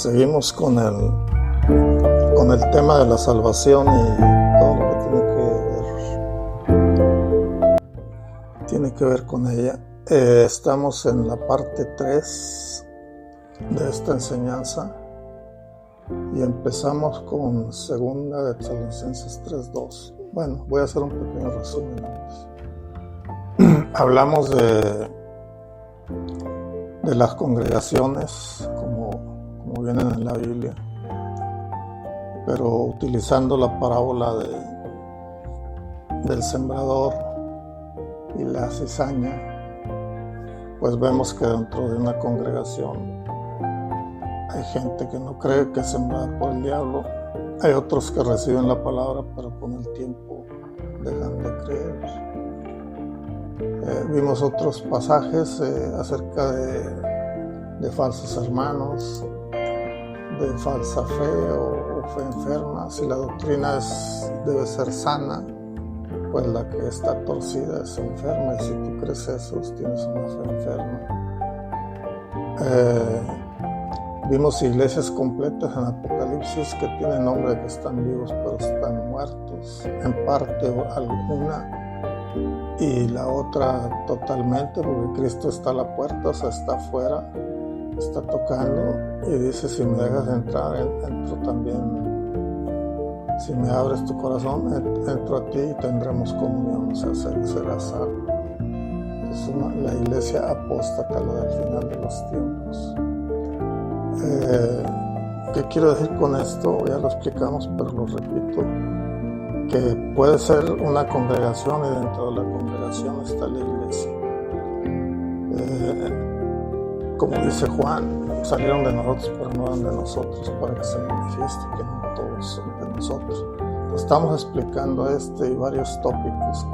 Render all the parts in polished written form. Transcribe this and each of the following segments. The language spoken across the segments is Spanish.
Seguimos con el tema de la salvación y todo lo que tiene que ver con ella. Estamos en la parte 3 de esta enseñanza y empezamos con 2 de Tesalonicenses 3:2. Bueno, voy a hacer un pequeño resumen antes. Hablamos de las congregaciones como vienen en la Biblia, pero utilizando la parábola del sembrador y la cizaña, pues vemos que dentro de una congregación hay gente que no cree, que es sembrada por el diablo. Hay otros que reciben la palabra, pero con el tiempo dejan de creer. Vimos otros pasajes acerca de falsos hermanos, de falsa fe o fe enferma. Si la doctrina debe ser sana, pues la que está torcida es enferma, y si tú crees eso, tienes una fe enferma. Vimos iglesias completas en Apocalipsis que tienen nombre de que están vivos, pero están muertos, en parte o alguna, y la otra totalmente, porque Cristo está a la puerta, o sea, está afuera, está tocando, y dice: si me dejas entrar, entro también. Si me abres tu corazón, entro a ti y tendremos comunión, o sea, serás salvo. Es la iglesia apóstata, la del final de los tiempos. ¿Qué quiero decir con esto? Ya lo explicamos, pero lo repito, que puede ser una congregación y dentro de la congregación está la iglesia. Como dice Juan, salieron de nosotros, pero no eran de nosotros, para que se manifieste que no todos son de nosotros. Estamos explicando y varios tópicos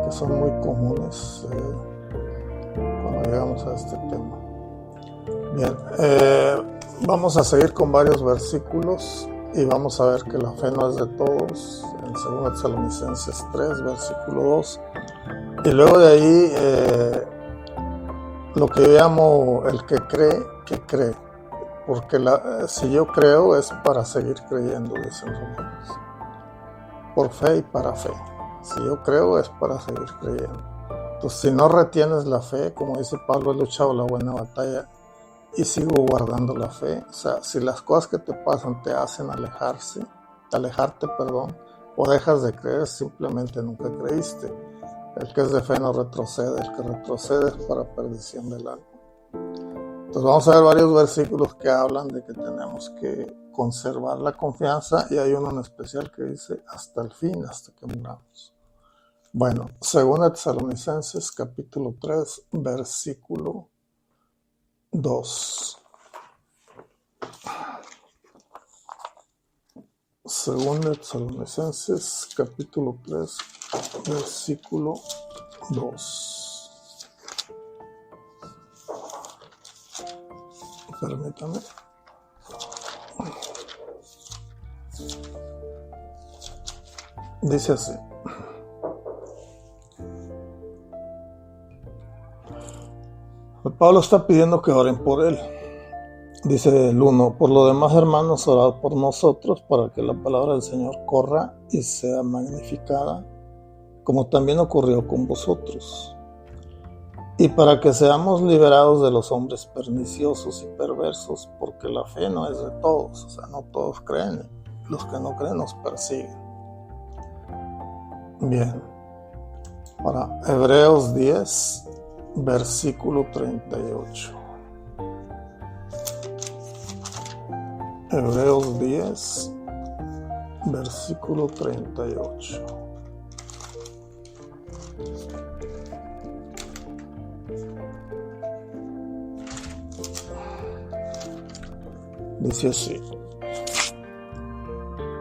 que son muy comunes cuando llegamos a este tema. Bien, vamos a seguir con varios versículos y vamos a ver que la fe no es de todos, en 2 Tesalonicenses 3, versículo 2. Y luego de ahí, lo que yo llamo el que cree, porque si yo creo es para seguir creyendo, dicen Romanos, por fe y para fe. Si yo creo es para seguir creyendo. Entonces, si no retienes la fe, como dice Pablo, he luchado la buena batalla y sigo guardando la fe. O sea, si las cosas que te pasan te hacen alejarte, o dejas de creer, simplemente nunca creíste. El que es de fe no retrocede, el que retrocede es para perdición del alma. Entonces vamos a ver varios versículos que hablan de que tenemos que conservar la confianza, y hay uno en especial que dice hasta el fin, hasta que muramos. Bueno, 2 Tesalonicenses capítulo 3, versículo 2. 2 Tesalonicenses capítulo 3, versículo 2. Permítame. Dice así: Pablo está pidiendo que oren por él. Dice el 1: por lo demás, hermanos, orad por nosotros para que la palabra del Señor corra y sea magnificada, como también ocurrió con vosotros, y para que seamos liberados de los hombres perniciosos y perversos, porque la fe no es de todos, o sea, no todos creen, los que no creen nos persiguen. Bien, para Hebreos 10, versículo 38. Hebreos 10, versículo 38. Dice así: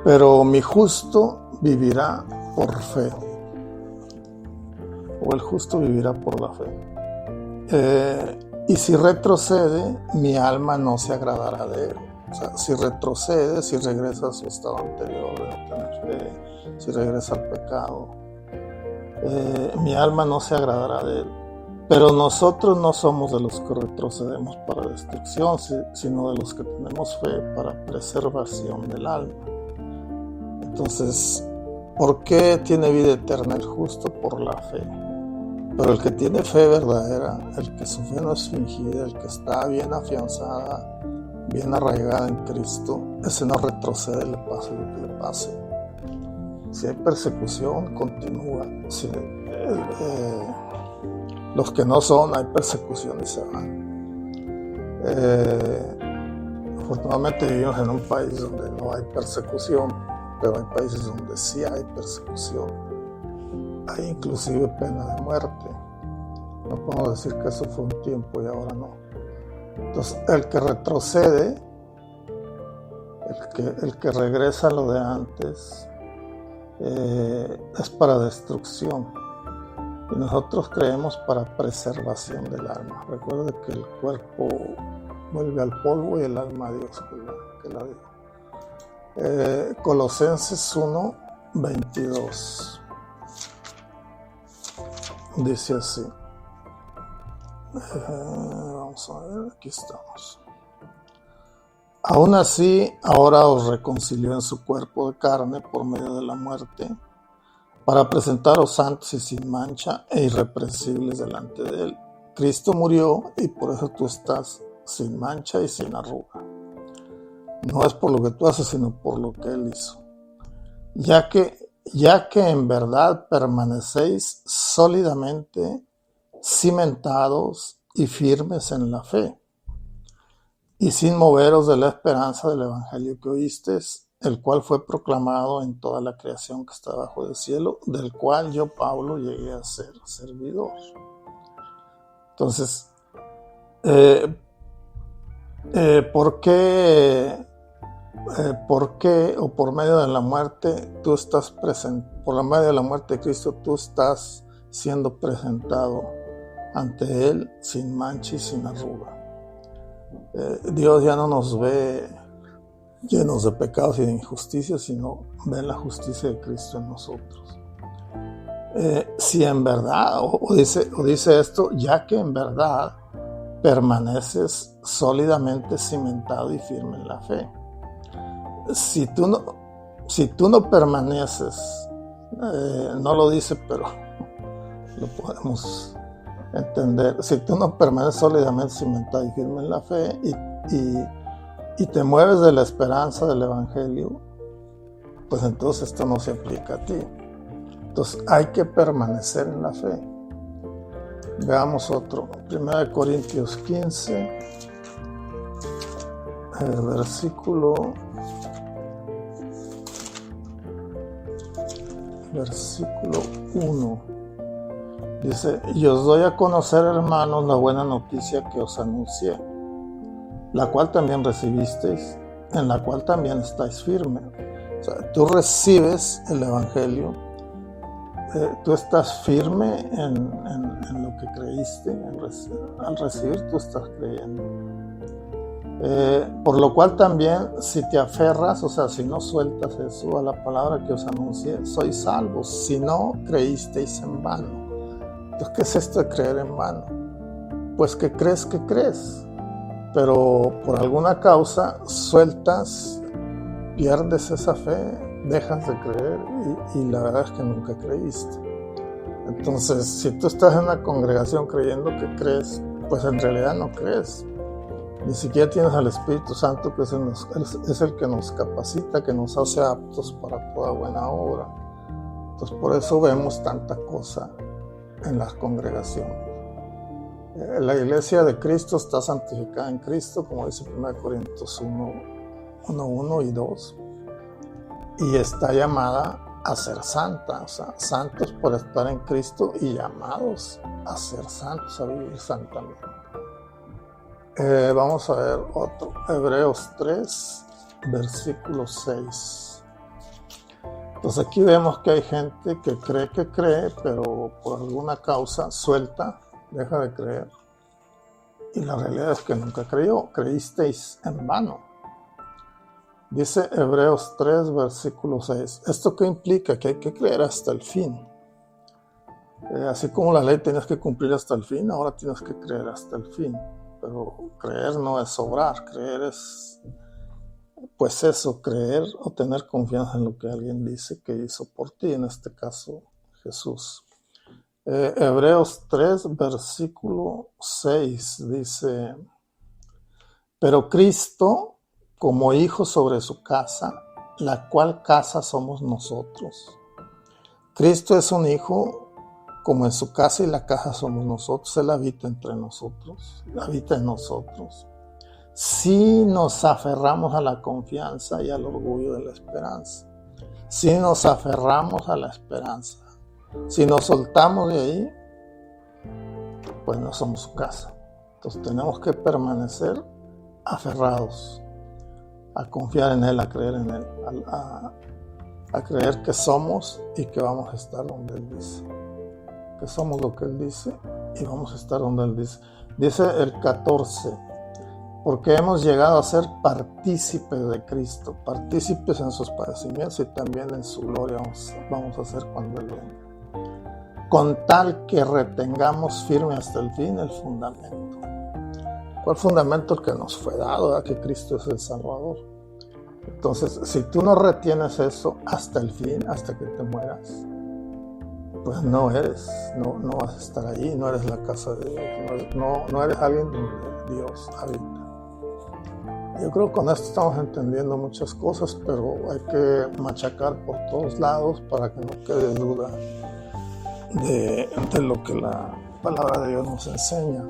pero mi justo vivirá por fe, o el justo vivirá por la fe. Y si retrocede, mi alma no se agradará de él. O sea, si retrocede, si regresa a su estado anterior de no tener fe, si regresa al pecado, mi alma no se agradará de él. Pero nosotros no somos de los que retrocedemos para destrucción, sino de los que tenemos fe para preservación del alma. Entonces, ¿por qué tiene vida eterna el justo? Por la fe. Pero el que tiene fe verdadera, el que su fe no es fingida, el que está bien afianzada, bien arraigada en Cristo, ese no retrocede, le pase lo que le pase. Si hay persecución, continúa. Si, los que no son, hay persecución y se van. Afortunadamente vivimos en un país donde no hay persecución, pero hay países donde sí hay persecución. Hay inclusive pena de muerte. No podemos decir que eso fue un tiempo y ahora no. Entonces, el que retrocede, el que regresa a lo de antes, es para destrucción. Y nosotros creemos para preservación del alma. Recuerde que el cuerpo vuelve al polvo y el alma a Dios que la dio. Colosenses 1:22 dice así. Vamos a ver, aquí estamos. Aún así, ahora os reconcilió en su cuerpo de carne por medio de la muerte, para presentaros santos y sin mancha e irreprensibles delante de él. Cristo murió y por eso tú estás sin mancha y sin arruga. No es por lo que tú haces, sino por lo que él hizo. Ya que en verdad permanecéis sólidamente cimentados y firmes en la fe, y sin moveros de la esperanza del evangelio que oísteis, el cual fue proclamado en toda la creación que está bajo del cielo, del cual yo, Pablo, llegué a ser servidor. Entonces, ¿por qué o por medio de la muerte tú estás presente? Por la medio de la muerte de Cristo tú estás siendo presentado ante Él sin mancha y sin arruga. Dios ya no nos ve llenos de pecados y de injusticias, sino ve la justicia de Cristo en nosotros. Si en verdad, o dice esto, ya que en verdad permaneces sólidamente cimentado y firme en la fe. Si tú no permaneces, no lo dice, pero lo podemos entender. Si tú no permaneces sólidamente cimentado y firme en la fe y te mueves de la esperanza del evangelio, pues entonces esto no se aplica a ti. Entonces hay que permanecer en la fe. Veamos otro. 1 Corintios 15, versículo 1. Dice: y os doy a conocer, hermanos, la buena noticia que os anuncié, la cual también recibisteis, en la cual también estáis firmes. O sea, tú recibes el evangelio, tú estás firme en lo que creíste, al recibir tú estás creyendo. Por lo cual también, si te aferras, o sea, si no sueltas eso a la palabra que os anuncié, sois salvos, si no creísteis en vano. Entonces, ¿qué es esto de creer en vano? Pues que crees, pero por alguna causa sueltas, pierdes esa fe, dejas de creer y la verdad es que nunca creíste. Entonces, si tú estás en una congregación creyendo que crees, pues en realidad no crees. Ni siquiera tienes al Espíritu Santo, que es el que nos capacita, que nos hace aptos para toda buena obra. Entonces, por eso vemos tanta cosa en las congregaciones. La iglesia de Cristo está santificada en Cristo, como dice 1 Corintios 1:1 y 2, y está llamada a ser santa, o sea, santos por estar en Cristo y llamados a ser santos, a vivir santamente. Vamos a ver otro, Hebreos 3, versículo 6. Entonces aquí vemos que hay gente que cree, pero por alguna causa suelta, deja de creer. Y la realidad es que nunca creyó, creísteis en vano. Dice Hebreos 3, versículo 6. ¿Esto qué implica? Que hay que creer hasta el fin. Así como la ley tienes que cumplir hasta el fin, ahora tienes que creer hasta el fin. Pero creer no es obrar, creer es, pues eso, creer o tener confianza en lo que alguien dice que hizo por ti, en este caso Jesús. Hebreos 3, versículo 6 dice: pero Cristo como hijo sobre su casa, la cual casa somos nosotros. Cristo es un hijo como en su casa y la casa somos nosotros. Él habita entre nosotros, habita en nosotros. Si nos aferramos a la confianza y al orgullo de la esperanza, si nos aferramos a la esperanza, si nos soltamos de ahí, pues no somos su casa. Entonces tenemos que permanecer aferrados a confiar en Él, a creer en Él, a creer que somos y que vamos a estar donde Él dice. Que somos lo que Él dice y vamos a estar donde Él dice. Dice el 14, porque hemos llegado a ser partícipes de Cristo, partícipes en sus padecimientos y también en su gloria vamos a ser cuando Él venga. Con tal que retengamos firme hasta el fin el fundamento. ¿Cuál fundamento? El que nos fue dado, ¿verdad? Que Cristo es el Salvador. Entonces, si tú no retienes eso hasta el fin, hasta que te mueras, pues no vas a estar ahí, no eres la casa de Dios, no eres alguien donde Dios habita. Yo creo que con esto estamos entendiendo muchas cosas, pero hay que machacar por todos lados para que no quede duda de lo que la palabra de Dios nos enseña.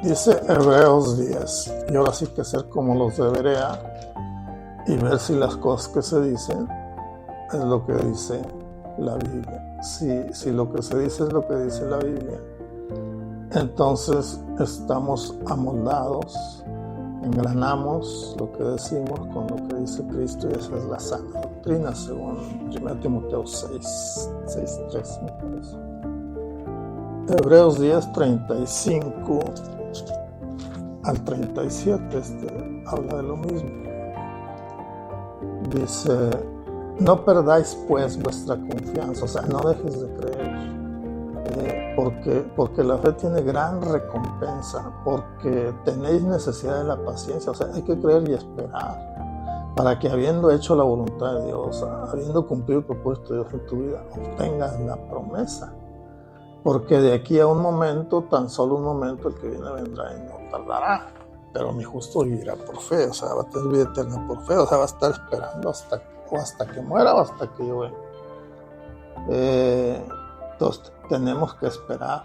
Dice Hebreos 10, y ahora sí que ser como los de Berea y ver si las cosas que se dicen es lo que dice la Biblia. Si lo que se dice es lo que dice la Biblia, entonces estamos amoldados, engranamos lo que decimos con lo que dice Cristo, y esa es la sana doctrina según 1 Timoteo 6:3 me parece. Hebreos 10, 35 al 37 habla de lo mismo. Dice: no perdáis pues vuestra confianza, o sea, no dejes de creer, porque la fe tiene gran recompensa, porque tenéis necesidad de la paciencia, o sea, hay que creer y esperar, para que habiendo hecho la voluntad de Dios, habiendo cumplido el propósito de Dios en tu vida, obtengas la promesa. Porque de aquí a un momento, tan solo un momento, el que viene vendrá y no tardará. Pero mi justo vivirá por fe, o sea, va a tener vida eterna por fe, o sea, va a estar esperando hasta que muera o hasta que yo venga. Entonces, tenemos que esperar.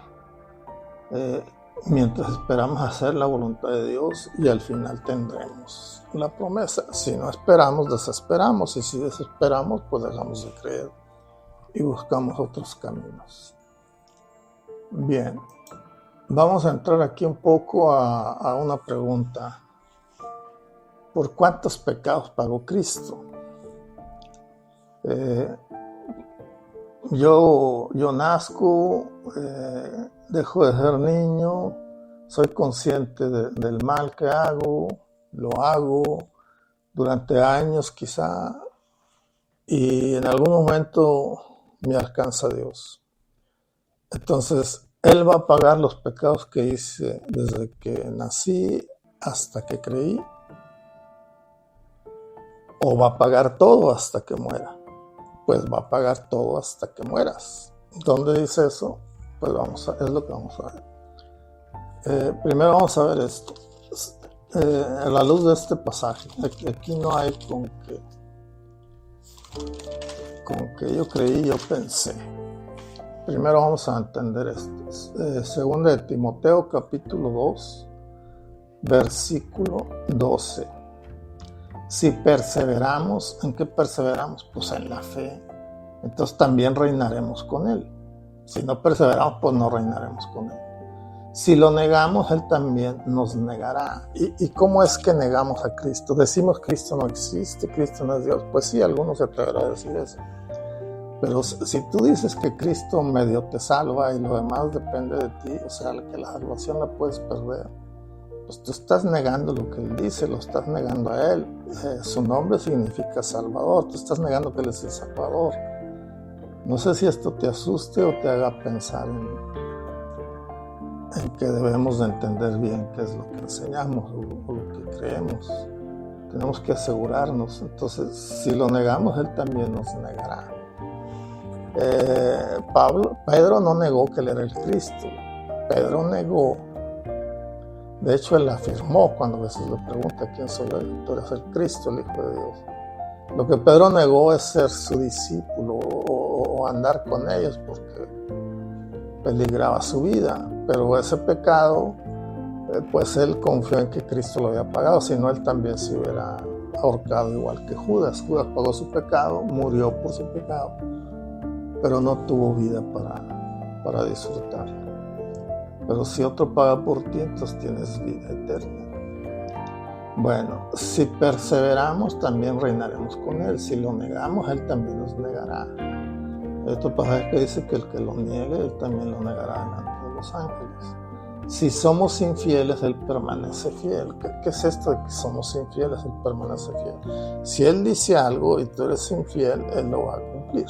Mientras esperamos hacer la voluntad de Dios, y al final tendremos la promesa. Si no esperamos, desesperamos, y si desesperamos, pues dejamos de creer y buscamos otros caminos. Bien, vamos a entrar aquí un poco a una pregunta. ¿Por cuántos pecados pagó Cristo? Yo nazco, dejo de ser niño, soy consciente del mal que hago, lo hago durante años quizá, y en algún momento me alcanza Dios. Entonces, Él va a pagar los pecados que hice desde que nací hasta que creí, o va a pagar todo hasta que muera. Pues va a pagar todo hasta que mueras. ¿Dónde dice eso? Pues es lo que vamos a ver. Primero vamos a ver esto. A la luz de este pasaje, aquí no hay con que yo creí, yo pensé. Primero vamos a entender esto. Segunda de Timoteo, capítulo 2, versículo 12. Si perseveramos, ¿en qué perseveramos? Pues en la fe. Entonces también reinaremos con Él. Si no perseveramos, pues no reinaremos con Él. Si lo negamos, Él también nos negará. ¿Y cómo es que negamos a Cristo? Decimos Cristo no existe, Cristo no es Dios. Pues sí, algunos se atreverán a decir eso. Pero si tú dices que Cristo medio te salva y lo demás depende de ti, o sea, que la salvación la puedes perder, pues tú estás negando lo que Él dice, lo estás negando a Él. Su nombre significa Salvador, tú estás negando que Él es el Salvador. No sé si esto te asuste o te haga pensar en que debemos de entender bien qué es lo que enseñamos o lo que creemos. Tenemos que asegurarnos. Entonces, si lo negamos, Él también nos negará. Pedro no negó que Él era el Cristo. Pedro negó. De hecho, Él afirmó cuando Jesús le pregunta: ¿quién soy yo? Tú eres el Cristo, el Hijo de Dios. Lo que Pedro negó es ser su discípulo o andar con ellos, porque peligraba su vida. Pero ese pecado, pues él confió en que Cristo lo había pagado, si no él también se hubiera ahorcado igual que Judas. Judas pagó su pecado, murió por su pecado, pero no tuvo vida para disfrutar. Pero si otro paga por ti, entonces tienes vida eterna. Bueno, si perseveramos, también reinaremos con Él. Si lo negamos, Él también nos negará. Hay otro pasaje que dice que el que lo niegue, Él también lo negará delante de los ángeles. Si somos infieles, Él permanece fiel. ¿Qué es esto de que somos infieles? Él permanece fiel. Si Él dice algo y tú eres infiel, Él lo va a cumplir.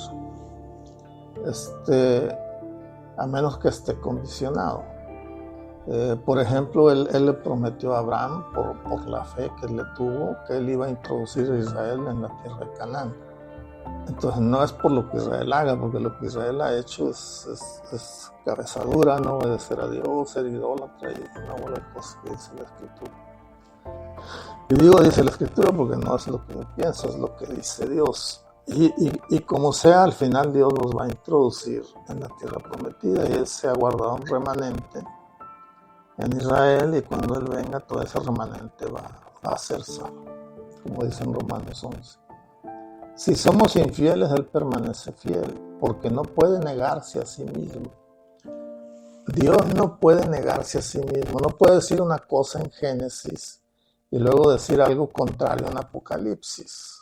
A menos que esté condicionado. Por ejemplo, él le prometió a Abraham, por la fe que él le tuvo, que él iba a introducir a Israel en la tierra de Canaán. Entonces no es por lo que Israel haga, porque lo que Israel ha hecho es cabeza dura, no obedecer a Dios, ser idólatra y una bola de cosas que dice la Escritura. Y digo dice la Escritura porque no es lo que yo pienso, es lo que dice Dios. Y como sea, al final Dios los va a introducir en la tierra prometida, y Él se ha guardado un remanente en Israel, y cuando Él venga, todo ese remanente va a ser salvo, como dice en Romanos 11. Si somos infieles, Él permanece fiel, porque no puede negarse a sí mismo. Dios no puede negarse a sí mismo, no puede decir una cosa en Génesis y luego decir algo contrario en Apocalipsis.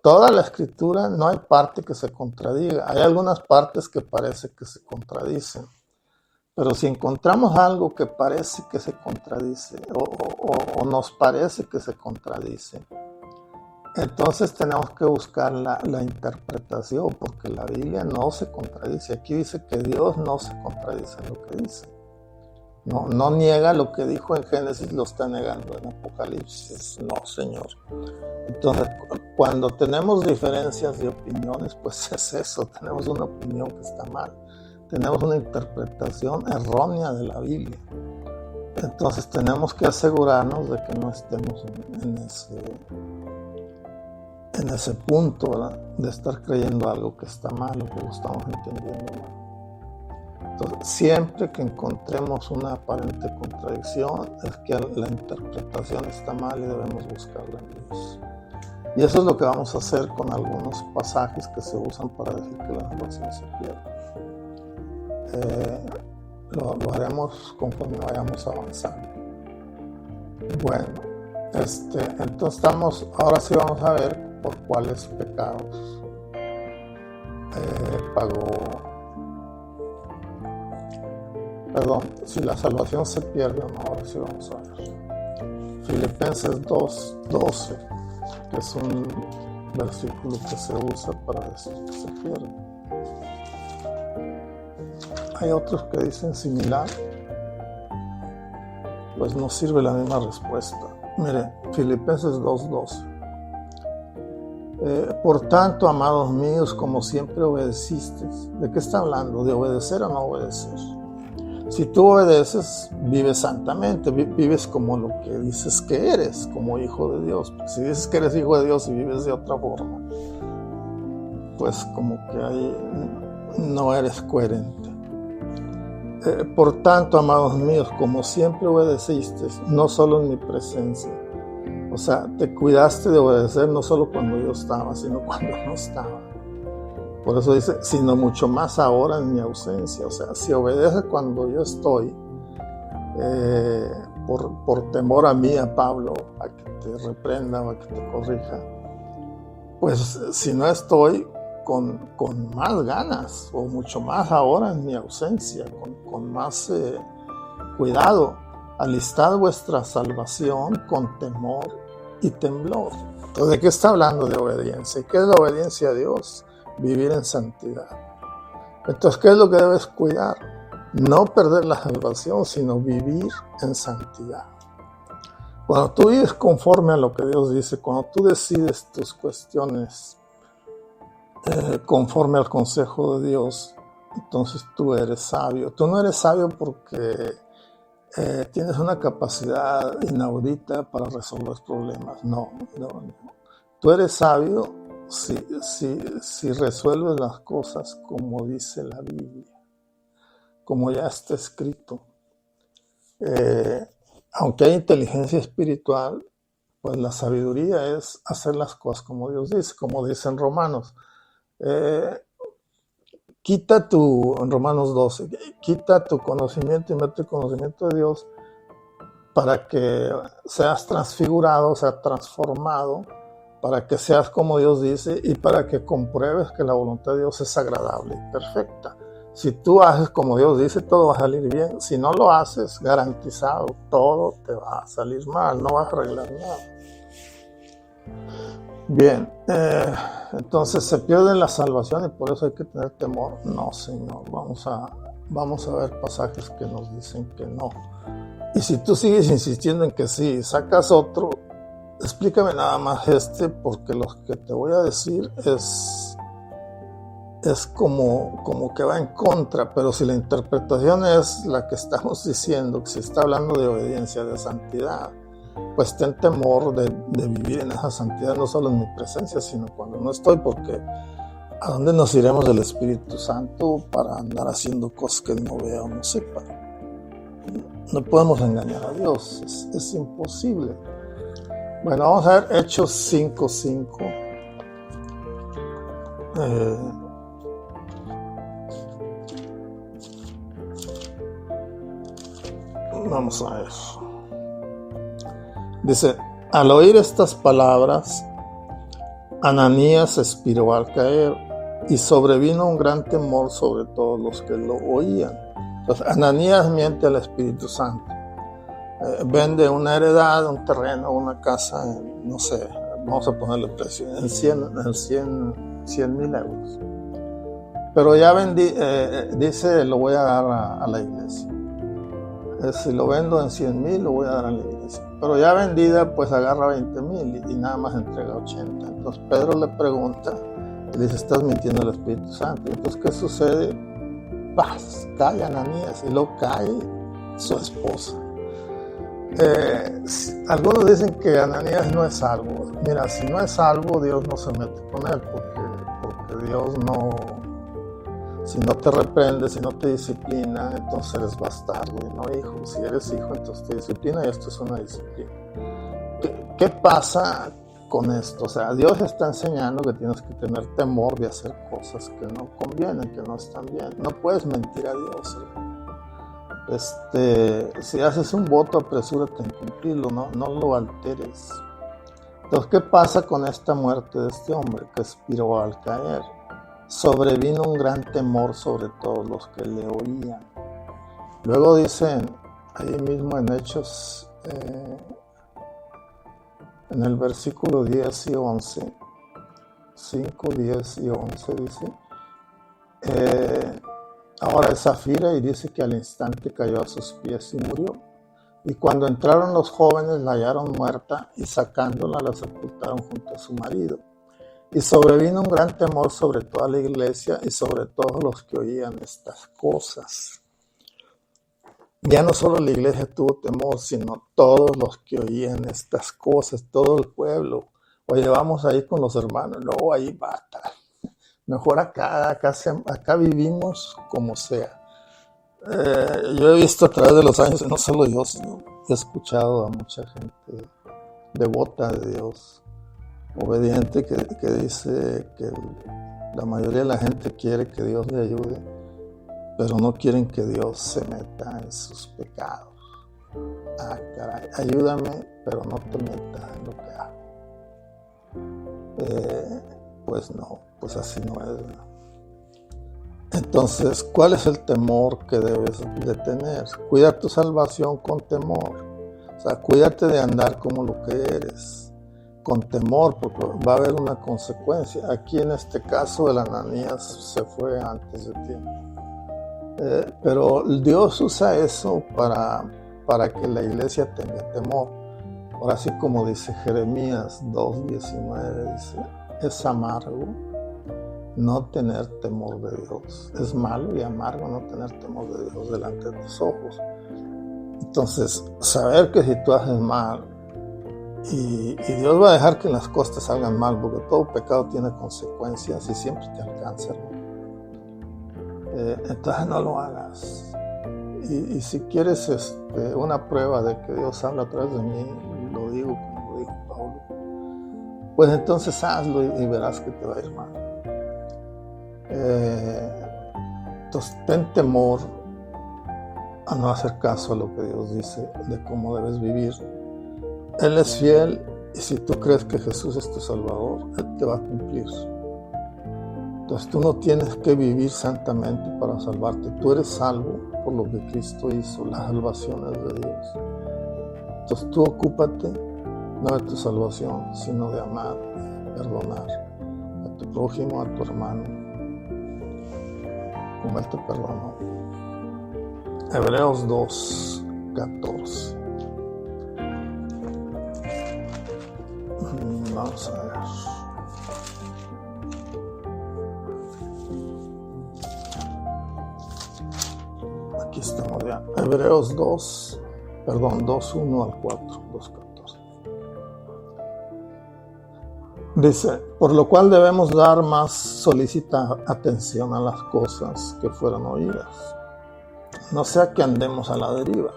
Toda la Escritura, no hay parte que se contradiga. Hay algunas partes que parece que se contradicen. Pero si encontramos algo que parece que se contradice o nos parece que se contradice, entonces tenemos que buscar la interpretación, porque la Biblia no se contradice. Aquí dice que Dios no se contradice en lo que dice. No niega lo que dijo en Génesis, lo está negando en Apocalipsis. No, Señor. Entonces, cuando tenemos diferencias de opiniones, pues es eso, tenemos una opinión que está mal. Tenemos una interpretación errónea de la Biblia. Entonces tenemos que asegurarnos de que no estemos en ese punto, ¿verdad? De estar creyendo algo que está mal o que lo estamos entendiendo mal. Entonces, siempre que encontremos una aparente contradicción, es que la interpretación está mal y debemos buscarla en Dios. Y eso es lo que vamos a hacer con algunos pasajes que se usan para decir que la salvación se pierde. Lo haremos conforme vayamos avanzando. Bueno, entonces ahora sí vamos a ver por cuáles pecados si la salvación se pierde o no. Ahora sí vamos a ver Filipenses 2:12, que es un versículo que se usa para decir que se pierde. Hay otros que dicen similar, pues no sirve la misma respuesta. Mire, Filipenses 2:12. Por tanto, amados míos, como siempre obedecisteis. ¿De qué está hablando? ¿De obedecer o no obedecer? Si tú obedeces, vives santamente, vives como lo que dices que eres, como hijo de Dios. Si dices que eres hijo de Dios y vives de otra forma, pues como que ahí no eres coherente. Por tanto, amados míos, como siempre obedecisteis, no solo en mi presencia. O sea, te cuidaste de obedecer no solo cuando yo estaba, sino cuando no estaba. Por eso dice, sino mucho más ahora en mi ausencia. O sea, si obedeces cuando yo estoy, por temor a mí, a Pablo, a que te reprenda o a que te corrija, pues si no estoy, con más ganas, o mucho más ahora en mi ausencia, con más cuidado, alistad vuestra salvación con temor y temblor. Entonces, ¿de qué está hablando de obediencia? ¿Y qué es la obediencia a Dios? vivir en santidad. Entonces, ¿qué es lo que debes cuidar? No perder la salvación, sino vivir en santidad. Cuando tú vives conforme a lo que Dios dice, cuando tú decides tus cuestiones conforme al consejo de Dios, entonces tú eres sabio. Tú no eres sabio porque tienes una capacidad inaudita para resolver problemas. No. Tú eres sabio si resuelves las cosas como dice la Biblia, como ya está escrito. Aunque hay inteligencia espiritual, pues la sabiduría es hacer las cosas como Dios dice, como dice en Romanos. En Romanos 12, quita tu conocimiento y mete el conocimiento de Dios para que seas transfigurado, seas transformado, para que seas como Dios dice y para que compruebes que la voluntad de Dios es agradable y perfecta. Si tú haces como Dios dice, todo va a salir bien. Si no lo haces, garantizado, todo te va a salir mal, no vas a arreglar nada. Bien, entonces se pierde la salvación y por eso hay que tener temor. No, Señor, vamos a ver pasajes que nos dicen que no. Y si tú sigues insistiendo en que sí, sacas otro, explícame nada más porque lo que te voy a decir es como que va en contra, pero si la interpretación es la que estamos diciendo, que se está hablando de obediencia, de santidad, pues ten temor de vivir en esa santidad, no solo en mi presencia, sino cuando no estoy, porque ¿a dónde nos iremos del Espíritu Santo para andar haciendo cosas que Él no vea o no sepa? No podemos engañar a Dios, es imposible. Bueno, vamos a ver Hechos 5:5. Vamos a ver. Dice, al oír estas palabras, Ananías expiró al caer y sobrevino un gran temor sobre todos los que lo oían. Entonces, Ananías miente al Espíritu Santo. Vende una heredad, un terreno, una casa, no sé, vamos a ponerle precio, en 100,000 euros. Pero ya vendí, dice, lo voy a dar a la iglesia. Si lo vendo en 100,000, lo voy a dar a la iglesia. Pero ya vendida, pues agarra 20,000 y nada más entrega 80. Entonces Pedro le pregunta y dice, estás mintiendo al Espíritu Santo. Entonces, ¿qué sucede? ¡Paz! Cae Ananías y luego cae su esposa. Algunos dicen que Ananías no es salvo. Mira, si no es salvo, Dios no se mete con él, porque Dios no, si no te reprende, si no te disciplina, entonces eres bastardo y no hijo. Si eres hijo, entonces te disciplina y esto es una disciplina. ¿Qué pasa con esto? O sea, Dios está enseñando que tienes que tener temor de hacer cosas que no convienen, que no están bien. No puedes mentir a Dios. Si haces un voto, apresúrate en cumplirlo, no lo alteres. Entonces, ¿qué pasa con esta muerte de este hombre que expiró al caer? Sobrevino un gran temor sobre todos los que le oían. Luego dicen, ahí mismo en Hechos, en el versículo 10 y 11, 5, 10 y 11 dice, ahora es Zafira y dice que al instante cayó a sus pies y murió. Y cuando entraron los jóvenes la hallaron muerta y sacándola la sepultaron junto a su marido. Y sobrevino un gran temor sobre toda la iglesia y sobre todos los que oían estas cosas. Ya no solo la iglesia tuvo temor, sino todos los que oían estas cosas, todo el pueblo. Oye, vamos ahí con los hermanos, no, ahí basta. Mejor acá vivimos como sea. Yo he visto a través de los años, no solo yo, sino he escuchado a mucha gente devota de Dios, obediente, que dice que la mayoría de la gente quiere que Dios le ayude, pero no quieren que Dios se meta en sus pecados. Ah, caray, ayúdame, pero no te metas en lo que hago. Pues no, pues así no es. Entonces, ¿cuál es el temor que debes de tener? Cuida tu salvación con temor. O sea, cuídate de andar como lo que eres. con temor, porque va a haber una consecuencia. Aquí en este caso el Ananías se fue antes de tiempo. Pero Dios usa eso para que la iglesia tenga temor. Ahora sí, como dice Jeremías 2:19, dice, es amargo no tener temor de Dios. Es malo y amargo no tener temor de Dios delante de tus ojos. Entonces, saber que si tú haces mal, y Dios va a dejar que las cosas salgan mal, porque todo pecado tiene consecuencias y siempre te alcanza, ¿no? Entonces no lo hagas. Y si quieres una prueba de que Dios habla a través de mí, lo digo como lo dijo Pablo, pues entonces hazlo y verás que te va a ir mal. Entonces ten temor a no hacer caso a lo que Dios dice de cómo debes vivir. Él es fiel, y si tú crees que Jesús es tu Salvador, Él te va a cumplir. Entonces tú no tienes que vivir santamente para salvarte. Tú eres salvo por lo que Cristo hizo. La salvación es de Dios. Entonces tú ocúpate no de tu salvación, sino de amar, perdonar a tu prójimo, a tu hermano, como Él te perdonó. Hebreos 2:14. Vamos a ver. Aquí estamos ya. Hebreos 2:1 al 4, 2:14. Dice, por lo cual debemos dar más solícita atención a las cosas que fueron oídas. No sea que andemos a la deriva.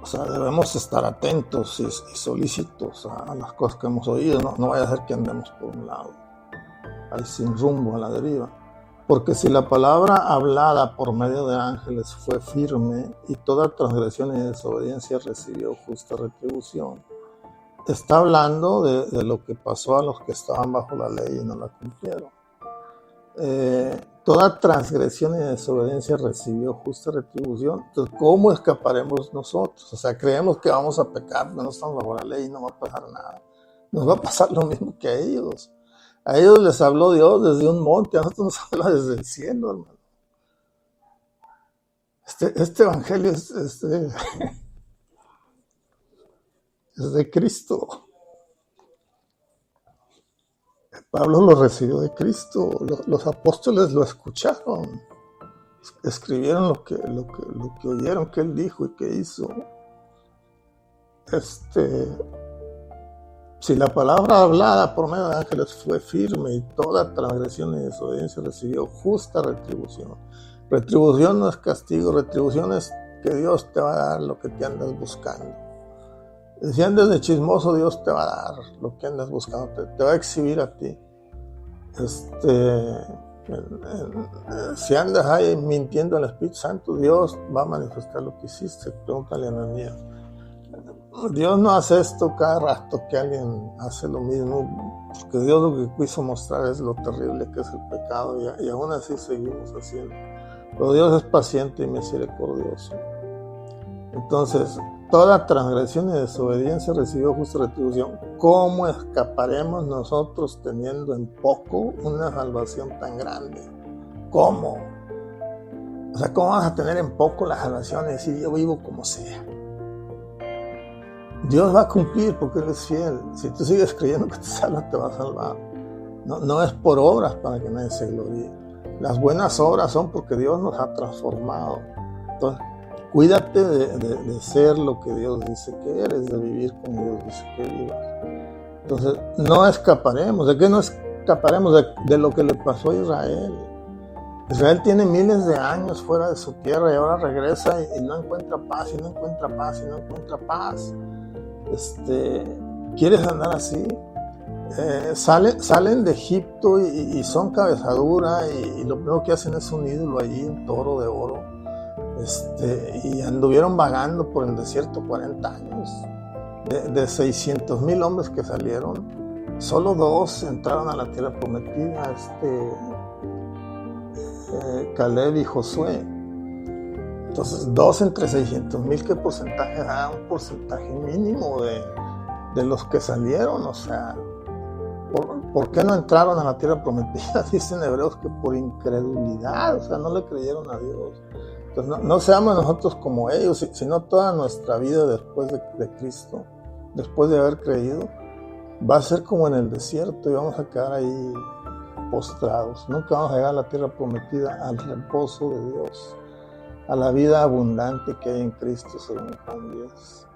O sea, debemos estar atentos y solícitos a las cosas que hemos oído. No vaya a ser que andemos por un lado, ahí sin rumbo, a la deriva. Porque si la palabra hablada por medio de ángeles fue firme y toda transgresión y desobediencia recibió justa retribución, está hablando de lo que pasó a los que estaban bajo la ley y no la cumplieron. Toda transgresión y desobediencia recibió justa retribución. Entonces, ¿cómo escaparemos nosotros? O sea, creemos que vamos a pecar, no estamos bajo la ley y no va a pasar nada. Nos va a pasar lo mismo que a ellos. A ellos les habló Dios desde un monte, a nosotros nos habla desde el cielo, hermano. Este evangelio es de Cristo. Pablo lo recibió de Cristo, los apóstoles lo escucharon, escribieron lo que oyeron que él dijo y que hizo. Si la palabra hablada por medio de ángeles fue firme y toda transgresión y desobediencia recibió justa retribución. Retribución no es castigo, retribución es que Dios te va a dar lo que te andas buscando. Si andas de chismoso, Dios te va a dar lo que andas buscando, te va a exhibir a ti. Si andas ahí mintiendo al Espíritu Santo, Dios va a manifestar lo que hiciste. Pregúntale a Ananías. Dios no hace esto cada rato que alguien hace lo mismo, porque Dios lo que quiso mostrar es lo terrible que es el pecado, y aún así seguimos haciendo. Pero Dios es paciente y misericordioso. Entonces, toda transgresión y desobediencia recibió justa retribución. ¿Cómo escaparemos nosotros teniendo en poco una salvación tan grande? ¿Cómo? O sea, ¿cómo vas a tener en poco la salvación y decir yo vivo como sea? Dios va a cumplir porque Él es fiel. Si tú sigues creyendo que te salva, te va a salvar. No es por obras para que nadie se gloríe. Las buenas obras son porque Dios nos ha transformado. Entonces, cuídate de ser lo que Dios dice que eres, de vivir como Dios dice que vivas. Entonces, no escaparemos. ¿De qué no escaparemos? De lo que le pasó a Israel. Israel tiene miles de años fuera de su tierra y ahora regresa y no encuentra paz, y no encuentra paz, y no encuentra paz. ¿Quieres andar así? Salen de Egipto y son cabezadura y lo primero que hacen es un ídolo allí, un toro de oro. Y anduvieron vagando por el desierto 40 años. De 600,000 hombres que salieron, solo 2 entraron a la tierra prometida, Caleb y Josué. Entonces, 2 entre 600,000, ¿qué porcentaje da? Un porcentaje mínimo de los que salieron, o sea, ¿por qué no entraron a la tierra prometida? Dicen hebreos que por incredulidad, o sea, no le creyeron a Dios. Entonces, no seamos nosotros como ellos, sino toda nuestra vida después de Cristo, después de haber creído, va a ser como en el desierto y vamos a quedar ahí postrados. Nunca vamos a llegar a la tierra prometida, al reposo de Dios, a la vida abundante que hay en Cristo, según Juan 10.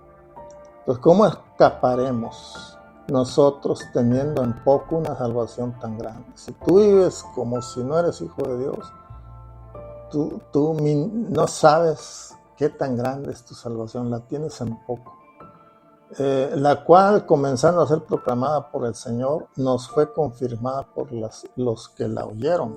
Entonces, ¿cómo escaparemos nosotros teniendo en poco una salvación tan grande? Si tú vives como si no eres hijo de Dios, tú no sabes qué tan grande es tu salvación, la tienes en poco. La cual, comenzando a ser proclamada por el Señor, nos fue confirmada por los que la oyeron.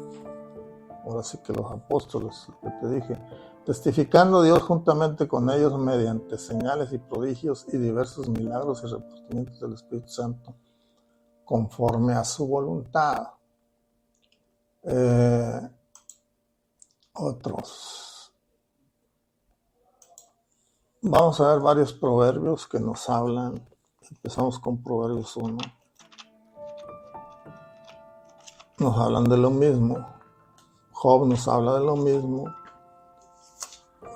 Ahora sí que los apóstoles, lo que te dije, testificando Dios juntamente con ellos mediante señales y prodigios y diversos milagros y repartimientos del Espíritu Santo, conforme a su voluntad. Otros. Vamos a ver varios proverbios que nos hablan. Empezamos con Proverbios 1. Nos hablan de lo mismo. Job nos habla de lo mismo.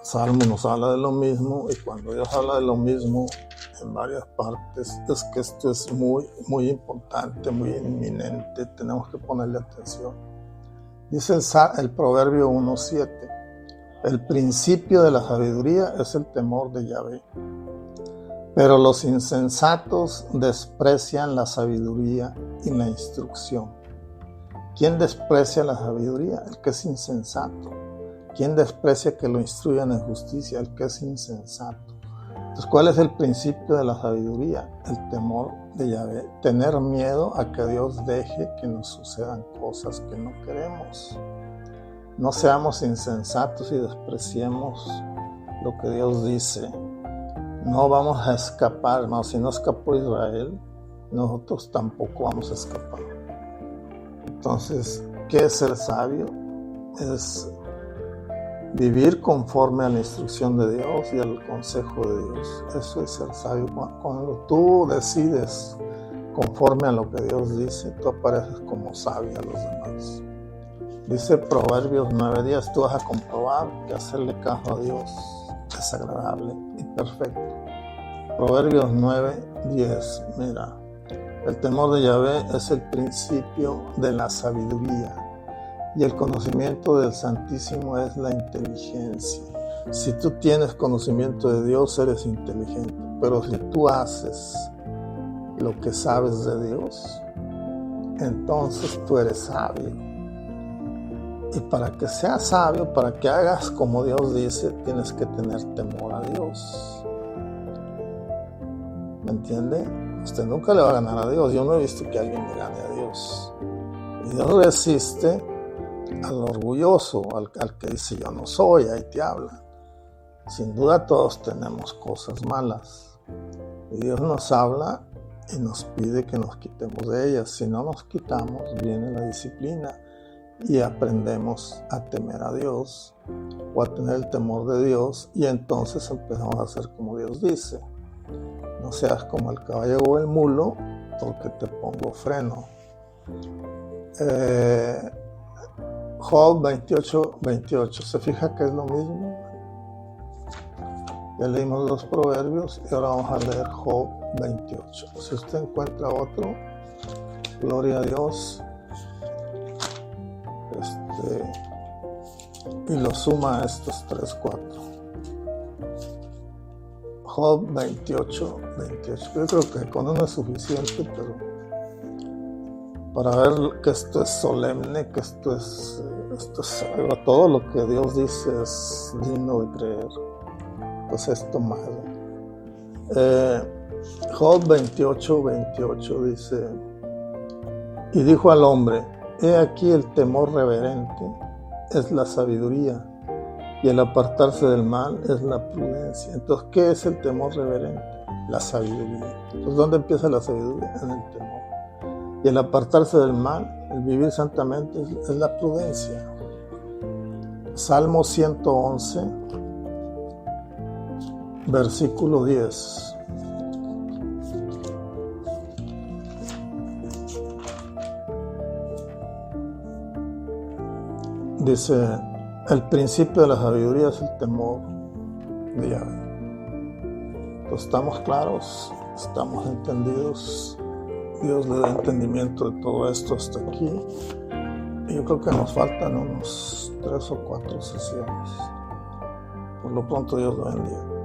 Salmo nos habla de lo mismo. Y cuando Dios habla de lo mismo en varias partes, es que esto es muy, muy importante, muy inminente. Tenemos que ponerle atención. Dice el Proverbio 1:7. El principio de la sabiduría es el temor de Yahvé. Pero los insensatos desprecian la sabiduría y la instrucción. ¿Quién desprecia la sabiduría? El que es insensato. ¿Quién desprecia que lo instruyan en justicia? El que es insensato. Entonces, ¿cuál es el principio de la sabiduría? El temor de Yahvé. Tener miedo a que Dios deje que nos sucedan cosas que no queremos. No seamos insensatos y despreciemos lo que Dios dice. No vamos a escapar, hermano. Si no escapó Israel, nosotros tampoco vamos a escapar. Entonces, ¿qué es ser sabio? Es vivir conforme a la instrucción de Dios y al consejo de Dios. Eso es ser sabio. Cuando tú decides conforme a lo que Dios dice, tú apareces como sabio a los demás. Dice Proverbios 9:10, tú vas a comprobar que hacerle caso a Dios es agradable y perfecto. Proverbios 9:10, mira, el temor de Yahvé es el principio de la sabiduría y el conocimiento del Santísimo es la inteligencia. Si tú tienes conocimiento de Dios, eres inteligente, pero si tú haces lo que sabes de Dios, entonces tú eres sabio. Y para que seas sabio, para que hagas como Dios dice, tienes que tener temor a Dios. ¿Me entiende? Usted nunca le va a ganar a Dios. Yo no he visto que alguien le gane a Dios. Y Dios resiste al orgulloso, al que dice yo no soy, ahí te habla. Sin duda todos tenemos cosas malas. Y Dios nos habla y nos pide que nos quitemos de ellas. Si no nos quitamos, viene la disciplina. Y aprendemos a temer a Dios o a tener el temor de Dios y entonces empezamos a hacer como Dios dice. No seas como el caballo o el mulo, porque te pongo freno. Job 28:28. ¿Se fija que es lo mismo? Ya leímos los proverbios y ahora vamos a leer Job 28. Si usted encuentra otro, gloria a Dios. Y lo suma a estos 3, 4. Job 28:28. Yo creo que con uno es suficiente, pero para ver que esto es solemne, que esto es todo lo que Dios dice es digno de creer, pues es tomado. Job 28:28 dice: y dijo al hombre, he aquí el temor reverente es la sabiduría y el apartarse del mal es la prudencia. Entonces, ¿qué es el temor reverente? La sabiduría. Entonces, ¿dónde empieza la sabiduría? En el temor. Y el apartarse del mal, el vivir santamente, es la prudencia. Salmo 111, versículo 10. Dice, el principio de la sabiduría es el temor de Yahvé. Pues estamos claros, estamos entendidos. Dios le da entendimiento de todo esto hasta aquí. Y yo creo que nos faltan unos 3 o 4 sesiones. Por lo pronto, Dios lo bendiga.